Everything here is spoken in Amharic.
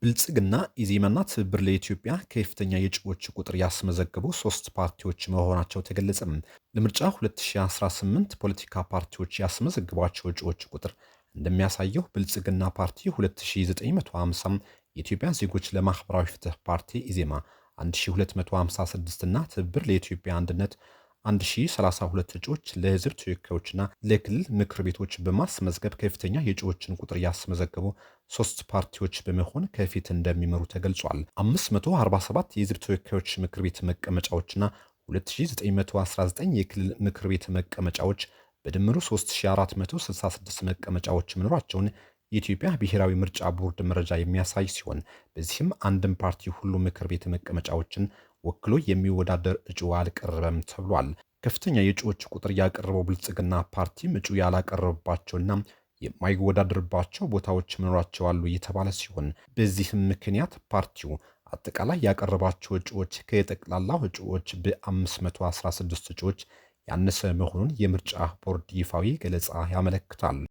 ብልጽግና ኢዜማና ትብብር ለኢትዮጵያ ከፍተኛ የእጩዎች ቁጥር ያስመዘገቡ ሶስት ፓርቲዎች መሆናቸው ተገለጸ። ለምርጫ 2018 ፖለቲካ ፓርቲዎች ያስመዘግቧቸው እጩዎች ቁጥር እንደሚያሳየው ብልጽግና ፓርቲ 2950፣ የኢትዮጵያ ዜጎች ለማህበራዊ ፍትህ ፓርቲ ኢዜማ 1256 እና ትብብር ለኢትዮጵያ አንድነት 1032 እጩዎች ለህዝብ ተወካዮችና ለክልል ምክር ቤቶች በማስመዝገብ ከፍተኛ የእጩዎችን ቁጥር ያስመዘገቡ ሶስት ፓርቲዎች በመሆን ከፊት እንደሚመሩ ተገልጿል። 547 የህዝብ ተወካዮች ምክር ቤት መቀመጫዎችና 2919 የክልል ምክር ቤት መቀመጫዎች በድምሩ 3466 መቀመጫዎች መኖራቸውን የኢትዮጵያ ብሔራዊ ምርጫ ቦርድ መረጃ የሚያሳይ ሲሆን በዚህም አንድም ፓርቲ ሁሉ ምክር ቤት መቀመጫዎችን ወክሎ የሚወዳደር እጩ አልቀረበም ተብሏል። ከፍተኛ የእጩዎች ቁጥር ያቀረበው ብልጽግና ፓርቲ እጩ ያላቀረበባቸውና የማይወዳደርባቸው ቦታዎች መኖራቸው አሉ የተባለ ሲሆን በዚህም ምክንያት ፓርቲው አጠቃላይ ያቀረባቸው እጩዎች ከጠቅላላው እጩዎች በ516 እጩዎች ያነሰ መሆኑን የምርጫ ቦርድ ይፋዊ ገለጻ ያመለክታል።